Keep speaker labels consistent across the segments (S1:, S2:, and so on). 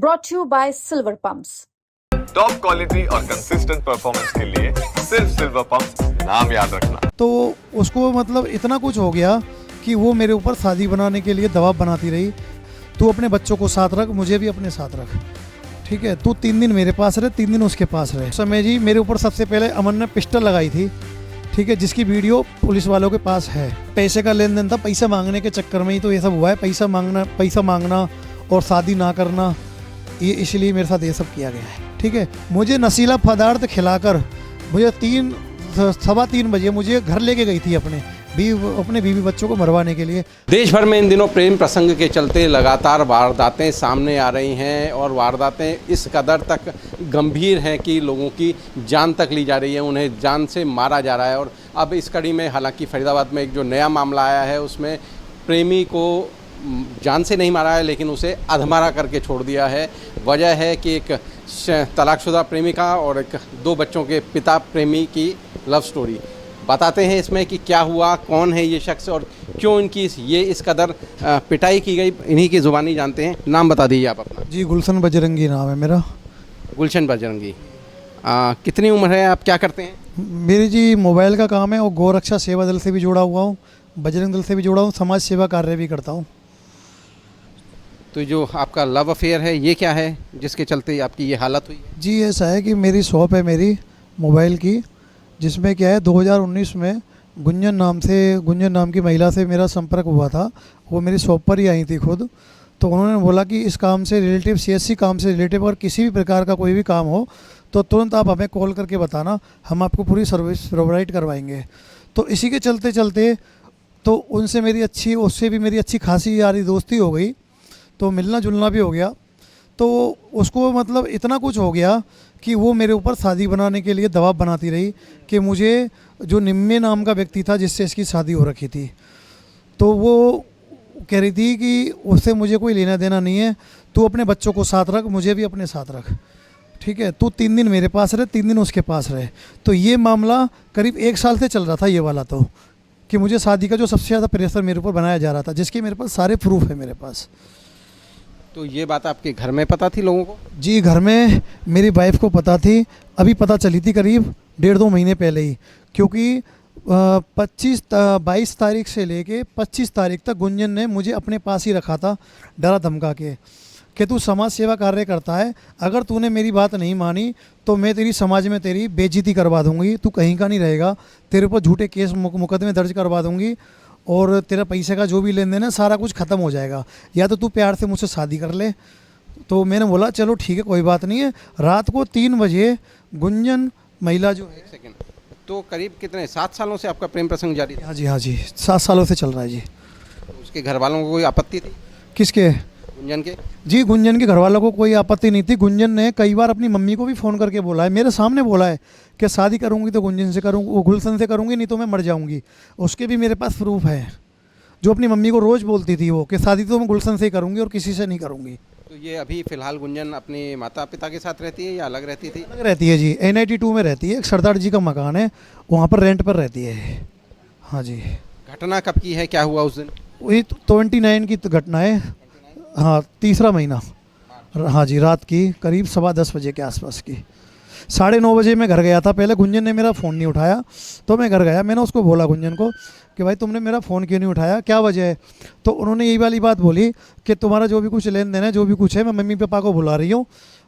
S1: brought to you by Silver Pumps.
S2: Top quality और consistent performance के लिए सिर्फ सिल्वर पंप्स, नाम याद रखना।
S3: तो उसको मतलब इतना कुछ हो गया कि वो मेरे ऊपर शादी बनाने के लिए दबाव बनाती रही। तू अपने बच्चों को साथ रख, मुझे भी अपने साथ रख, ठीक है। तू 3 दिन मेरे पास रहे, 3 दिन उसके पास रहे। उस समय जी मेरे ऊपर सबसे पहले अमन ने पिस्टल लगाई थी, ठीक है, जिसकी वीडियो पुलिस वालों के पास है। पैसे का लेन देन था, पैसा मांगने के चक्कर में ही तो ये सब हुआ है। पैसा मांगना और शादी ना करना, ये इसलिए मेरे साथ ये सब किया गया है, ठीक है। मुझे नशीला पदार्थ खिलाकर मुझे 3:15 बजे मुझे घर लेके गई थी अपने बीवी बच्चों को मरवाने के लिए।
S4: देश भर में इन दिनों प्रेम प्रसंग के चलते लगातार वारदातें सामने आ रही हैं और वारदातें इस कदर तक गंभीर हैं कि लोगों की जान तक ली जा रही है, उन्हें जान से मारा जा रहा है। और अब इस कड़ी में हालांकि फरीदाबाद में एक जो नया मामला आया है उसमें प्रेमी को जान से नहीं मारा है लेकिन उसे अधमरा करके छोड़ दिया है। वजह है कि एक तलाकशुदा प्रेमिका और एक 2 बच्चों के पिता प्रेमी की लव स्टोरी। बताते हैं इसमें कि क्या हुआ, कौन है ये शख्स और क्यों इनकी इस कदर पिटाई की गई, इन्हीं की ज़ुबानी जानते हैं। नाम बता दीजिए आप अपना।
S3: जी गुलशन बजरंगी नाम है मेरा।
S4: गुलशन बजरंगी, कितनी उम्र है, आप क्या करते हैं?
S3: मेरी जी मोबाइल का काम है और गौरक्षा सेवा दल से भी जुड़ा हुआ हूँ, बजरंग दल से भी जुड़ा हूँ, समाज सेवा कार्य भी करता हूँ।
S4: तो जो आपका लव अफेयर है ये क्या है जिसके चलते आपकी ये हालत हुई है?
S3: जी ऐसा है कि मेरी शॉप है मेरी मोबाइल की, जिसमें क्या है 2019 में गुंजन नाम की महिला से मेरा संपर्क हुआ था। वो मेरी शॉप पर ही आई थी खुद। तो उन्होंने बोला कि इस काम से रिलेटिव, CSC काम से रिलेटिव और किसी भी प्रकार का कोई भी काम हो तो तुरंत आप हमें कॉल करके बताना, हम आपको पूरी सर्विस प्रोवाइड करवाएंगे। तो इसी के चलते चलते तो उससे भी मेरी अच्छी खासी यारी दोस्ती हो गई, तो मिलना जुलना भी हो गया। तो उसको मतलब इतना कुछ हो गया कि वो मेरे ऊपर शादी बनाने के लिए दबाव बनाती रही कि मुझे, जो निम्मे नाम का व्यक्ति था जिससे इसकी शादी हो रखी थी, तो वो कह रही थी कि उससे मुझे कोई लेना देना नहीं है, तू अपने बच्चों को साथ रख, मुझे भी अपने साथ रख, ठीक है। तू 3 दिन मेरे पास रहे, 3 दिन उसके पास रहे। तो ये मामला करीब 1 साल से चल रहा था ये वाला, तो कि मुझे शादी का जो सबसे ज़्यादा प्रेशर मेरे ऊपर बनाया जा रहा था, जिसके मेरे पास सारे प्रूफ है मेरे पास।
S4: तो ये बात आपके घर में पता थी लोगों को?
S3: जी घर में मेरी वाइफ को पता थी, अभी पता चली थी करीब 1.5-2 महीने पहले ही, क्योंकि 22 तारीख से लेके 25 तारीख तक गुंजन ने मुझे अपने पास ही रखा था, डरा धमका के कि तू समाज सेवा कार्य करता है, अगर तूने मेरी बात नहीं मानी तो मैं तेरी समाज में तेरी बेइज्जती करवा दूंगी, तू कहीं का नहीं रहेगा, तेरे ऊपर झूठे केस मुकदमे दर्ज करवा दूंगी और तेरा पैसे का जो भी लेन देन है सारा कुछ ख़त्म हो जाएगा, या तो तू प्यार से मुझसे शादी कर ले। तो मैंने बोला चलो ठीक है, कोई बात नहीं है। रात को 3 बजे गुंजन महिला जो है,
S4: 1 सेकेंड, तो करीब कितने 7 सालों से आपका प्रेम प्रसंग जारी था?
S3: हाँ जी 7 सालों से चल रहा है जी।
S4: तो उसके घर वालों को कोई आपत्ति थी?
S3: किसके?
S4: गुंजन के?
S3: जी गुंजन के घर वालों को कोई आपत्ति नहीं थी। गुंजन ने कई बार अपनी मम्मी को भी फ़ोन करके बोला है, मेरे सामने बोला है कि शादी करूँगी तो गुंजन से करूँगी, वो गुलशन से करूँगी, नहीं तो मैं मर जाऊँगी। उसके भी मेरे पास प्रूफ है, जो अपनी मम्मी को रोज़ बोलती थी वो कि शादी तो मैं गुलशन से ही करूँगी और किसी से नहीं करूँगी।
S4: तो ये अभी फ़िलहाल गुंजन अपने माता पिता के साथ रहती है या अलग रहती थी?
S3: अलग रहती है जी, NIT 2 में रहती है, एक सरदार जी का मकान है, वहाँ पर रेंट पर रहती है। हाँ जी।
S4: घटना कब की है, क्या हुआ उस दिन?
S3: वही 29 की घटना है, हाँ 3रा महीना, हाँ जी, रात की करीब 10:15 बजे के आसपास की। 9:30 बजे मैं घर गया था। पहले गुंजन ने मेरा फ़ोन नहीं उठाया तो मैं घर गया, मैंने उसको बोला गुंजन को कि भाई तुमने मेरा फ़ोन क्यों नहीं उठाया, क्या वजह है? तो उन्होंने यही वाली बात बोली कि तुम्हारा जो भी कुछ लेन देन है, जो भी कुछ है, मैं मम्मी पापा को बुला रही हूँ।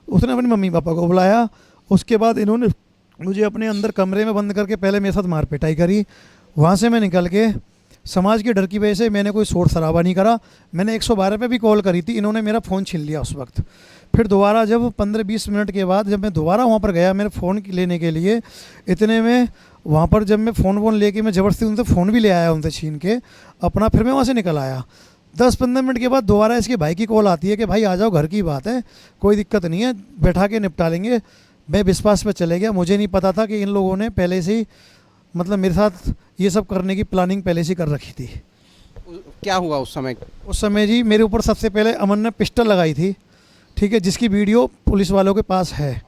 S3: उसने अपने मम्मी पापा को बुलाया, उसके बाद इन्होंने मुझे अपने अंदर कमरे में बंद करके पहले मेरे साथ मार पिटाई करी। वहाँ से मैं निकल के समाज के डर की वजह से मैंने कोई शोर शराबा नहीं करा, मैंने 112 पे भी कॉल करी थी, इन्होंने मेरा फ़ोन छीन लिया उस वक्त। फिर दोबारा जब 15-20 मिनट के बाद जब मैं दोबारा वहाँ पर गया मेरे फ़ोन लेने के लिए, इतने में वहाँ पर जब मैं फ़ोन लेके मैं ज़बरदस्ती उनसे फ़ोन भी ले आया, उनसे छीन के अपना, फिर मैं वहाँ से निकल आया। 10-15 मिनट के बाद दोबारा इसके भाई की कॉल आती है कि भाई आ जाओ, घर की बात है, कोई दिक्कत नहीं है, बैठा के निपटा लेंगे। मैं विश्वास पर चले गया, मुझे नहीं पता था कि इन लोगों ने पहले से ही मतलब मेरे साथ ये सब करने की प्लानिंग पहले से कर रखी थी।
S4: क्या हुआ उस समय?
S3: उस समय जी मेरे ऊपर सबसे पहले अमन ने पिस्टल लगाई थी, ठीक है, जिसकी वीडियो पुलिस वालों के पास है।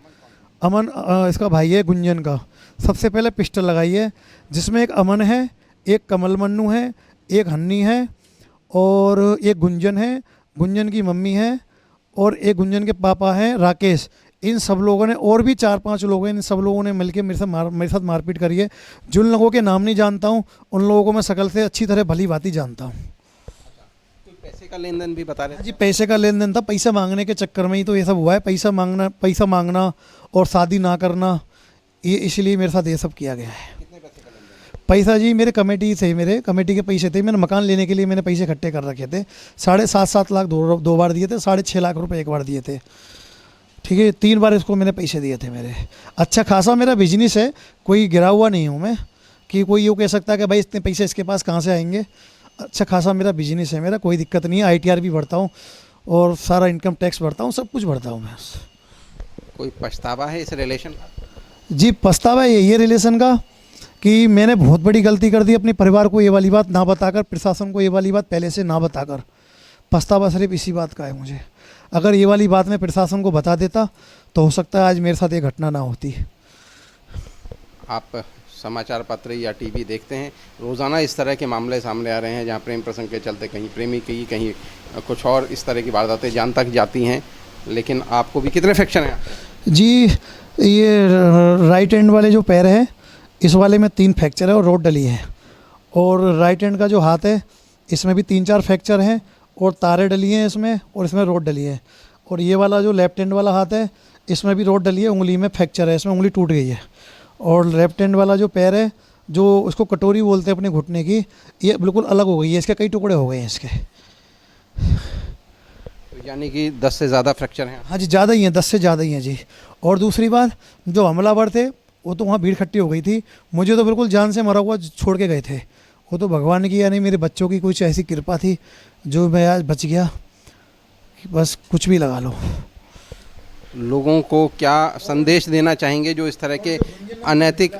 S3: अमन इसका भाई है गुंजन का, सबसे पहले पिस्टल लगाई है, जिसमें एक अमन है, एक कमल मन्नू है, एक हन्नी है और एक गुंजन है, गुंजन की मम्मी है और एक गुंजन के पापा हैं राकेश। इन सब लोगों ने, और भी 4-5 लोग हैं, इन सब लोगों ने मिलकर मेरे साथ मारपीट करी है। जिन लोगों के नाम नहीं जानता हूँ उन लोगों को मैं शकल से अच्छी तरह भली भांति जानता हूँ।
S4: कोई पैसे का लेन देन भी बता रहे थे?
S3: जी पैसे का लेन देन था, पैसा मांगने के चक्कर में ही तो ये सब हुआ है। पैसा मांगना और शादी ना करना, ये इसलिए मेरे साथ ये सब किया गया है।
S4: कितने पैसे का लेन देन?
S3: पैसा जी मेरे कमेटी के पैसे थे। मैंने मकान लेने के लिए मैंने पैसे इकट्ठे कर रखे थे। 7.5 लाख दो बार दिए थे, 6.5 लाख रुपए एक बार दिए थे। ठीक है, 3 बार इसको मैंने पैसे दिए थे मेरे। अच्छा खासा मेरा बिजनेस है, कोई गिरा हुआ नहीं हूँ मैं कि कोई यूँ कह सकता है कि भाई इतने पैसे इसके पास कहाँ से आएंगे। अच्छा खासा मेरा बिजनेस है, मेरा कोई दिक्कत नहीं है। ITR भी भरता हूँ और सारा इनकम टैक्स भरता हूँ, सब कुछ भरता हूँ मैं।
S4: कोई पछतावा है इस रिलेशन का?
S3: जी पछतावा यही है रिलेशन का कि मैंने बहुत बड़ी गलती कर दी, अपने परिवार को ये वाली बात ना बताकर, प्रशासन को ये वाली बात पहले से ना बताकर। पछतावा सिर्फ इसी बात का है मुझे। अगर ये वाली बात मैं प्रशासन को बता देता तो हो सकता है आज मेरे साथ ये घटना ना होती।
S4: आप समाचार पत्र या टीवी देखते हैं, रोज़ाना इस तरह के मामले सामने आ रहे हैं जहां प्रेम प्रसंग के चलते कहीं प्रेमी की, कहीं कुछ और इस तरह की वारदातें जान तक जाती हैं। लेकिन आपको भी कितने फ्रैक्चर हैं?
S3: जी ये राइट हैंड वाले जो पैर है इस वाले में 3 फ्रैक्चर है और रोड डली है, और राइट हैंड का जो हाथ है इसमें भी 3-4 फ्रैक्चर हैं और तारे डली हैं इसमें, और इसमें रोड डली है। और ये वाला जो लेफ्ट हैंड वाला हाथ है इसमें भी रोड डली है, उंगली में फ्रैक्चर है, इसमें उंगली टूट गई है। और लेफ्ट हैंड वाला जो पैर है, जो उसको कटोरी बोलते हैं अपने घुटने की, ये बिल्कुल अलग हो गई है, इसके कई टुकड़े हो गए हैं इसके।
S4: तो यानी कि 10 से ज़्यादा फ्रैक्चर हैं?
S3: हाँ जी ज़्यादा ही हैं, 10 से ज़्यादा ही हैं जी। और दूसरी बात, जो हमलावर थे वो तो वहाँ भीड़ इकट्ठी हो गई थी, मुझे तो बिल्कुल जान से मरा हुआ छोड़ के गए थे। वो तो भगवान की यानी मेरे बच्चों की कुछ ऐसी कृपा थी जो मैं आज बच गया, बस कुछ भी लगा लो।
S4: लोगों को क्या संदेश देना चाहेंगे जो इस तरह के अनैतिक?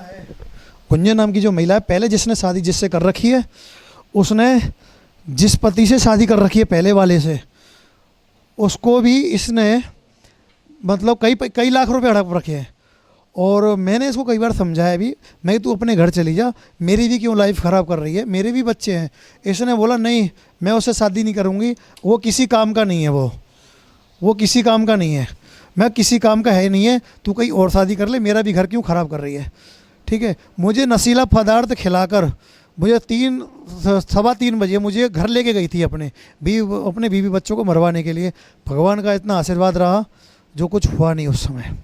S3: गुंजन नाम की जो महिला है, पहले जिसने शादी जिससे कर रखी है, उसने जिस पति से शादी कर रखी है पहले वाले से, उसको भी इसने मतलब कई लाख रुपए हड़प रखे हैं। और मैंने इसको कई बार समझाया भी, मैं तू अपने घर चली जा, मेरी भी क्यों लाइफ ख़राब कर रही है, मेरे भी बच्चे हैं। इसने बोला नहीं मैं उससे शादी नहीं करूँगी, वो किसी काम का नहीं है, वो किसी काम का नहीं है, मैं किसी काम का है नहीं है, तू कहीं और शादी कर ले, मेरा भी घर क्यों ख़राब कर रही है। ठीक है, मुझे नशीला पदार्थ खिलाकर मुझे 3-3:15 बजे मुझे घर लेके गई थी अपने बीवी बच्चों को मरवाने के लिए। भगवान का इतना आशीर्वाद रहा, जो कुछ हुआ नहीं उस समय।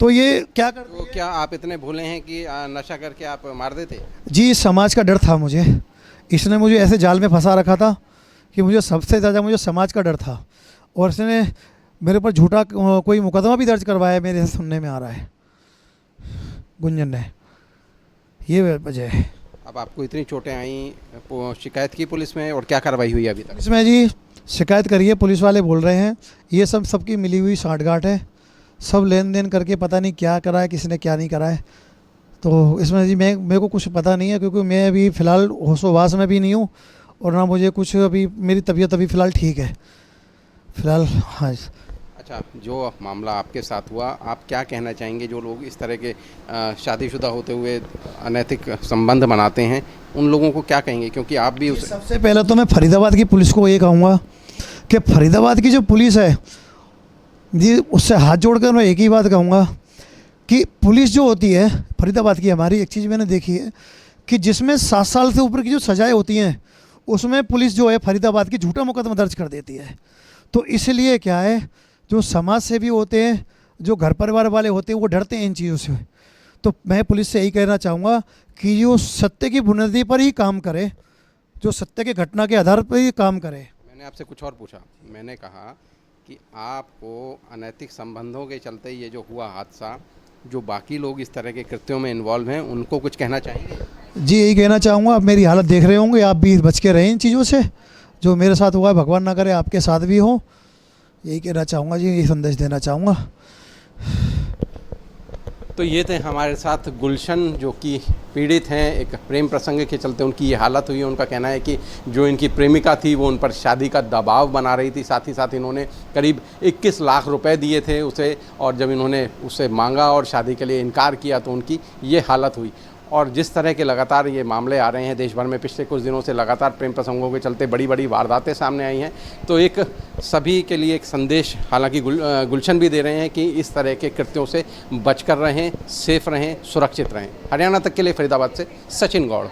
S3: तो ये क्या कर,
S4: तो क्या आप इतने भोले हैं कि नशा करके आप मार देते?
S3: जी समाज का डर था मुझे, इसने मुझे ऐसे जाल में फंसा रखा था कि मुझे सबसे ज़्यादा मुझे समाज का डर था। और इसने मेरे पर झूठा कोई मुकदमा भी दर्ज करवाया, मेरे से सुनने में आ रहा है गुंजन ने, ये वजह है।
S4: अब आपको इतनी चोटें आई, शिकायत की पुलिस में, और क्या कार्रवाई हुई अभी तक?
S3: इसमें जी शिकायत करिए, पुलिस वाले बोल रहे हैं ये सबकी मिली हुई साठगांठ है, सब लेन देन करके पता नहीं क्या करा है, किसने क्या नहीं करा है। तो इसमें जी मेरे को कुछ पता नहीं है, क्योंकि मैं अभी फ़िलहाल होशोवास में भी नहीं हूँ और ना मुझे कुछ, अभी मेरी तबीयत अभी फ़िलहाल ठीक है फ़िलहाल। हाँ।
S4: अच्छा, जो मामला आपके साथ हुआ, आप क्या कहना चाहेंगे जो लोग इस तरह के शादीशुदा होते हुए अनैतिक संबंध बनाते हैं, उन लोगों को क्या कहेंगे? क्योंकि आप भी उस...
S3: सबसे पहले तो मैं फरीदाबाद की पुलिस को ये कहूँगा कि फरीदाबाद की जो पुलिस है जी, उससे हाथ जोड़कर मैं एक ही बात कहूँगा कि पुलिस जो होती है फरीदाबाद की, हमारी एक चीज़ मैंने देखी है कि जिसमें 7 साल से ऊपर की जो सज़ाएँ होती हैं, उसमें पुलिस जो है फरीदाबाद की झूठा मुकदमा दर्ज कर देती है। तो इसलिए क्या है, जो समाज सेवी होते हैं, जो घर परिवार वाले होते हैं, वो डरते हैं इन चीज़ों से। तो मैं पुलिस से यही कहना चाहूँगा कि जो सत्य की बुनियादी पर ही काम करे, जो सत्य के घटना के आधार पर ही काम करे।
S4: मैंने आपसे कुछ और पूछा, मैंने कहा कि आपको अनैतिक संबंधों के चलते ये जो हुआ हादसा, जो बाकी लोग इस तरह के कृत्यों में इन्वॉल्व हैं, उनको कुछ कहना चाहेंगे?
S3: जी यही कहना चाहूँगा, आप मेरी हालत देख रहे होंगे, आप भी बच के रहें इन चीज़ों से। जो मेरे साथ हुआ है, भगवान ना करे आपके साथ भी हो, यही कहना चाहूँगा जी, यही संदेश देना चाहूँगा।
S4: तो ये थे हमारे साथ गुलशन, जो कि पीड़ित हैं एक प्रेम प्रसंग के चलते उनकी ये हालत हुई है। उनका कहना है कि जो इनकी प्रेमिका थी वो उन पर शादी का दबाव बना रही थी, साथ ही साथ इन्होंने करीब 21 लाख रुपए दिए थे उसे, और जब इन्होंने उससे मांगा और शादी के लिए इनकार किया तो उनकी ये हालत हुई। और जिस तरह के लगातार ये मामले आ रहे हैं देश भर में पिछले कुछ दिनों से लगातार प्रेम प्रसंगों के चलते बड़ी बड़ी वारदातें सामने आई हैं, तो एक सभी के लिए एक संदेश हालांकि गुलशन भी दे रहे हैं कि इस तरह के कृत्यों से बचकर रहें, सेफ रहें, सुरक्षित रहें। हरियाणा तक के लिए फरीदाबाद से सचिन गौड़।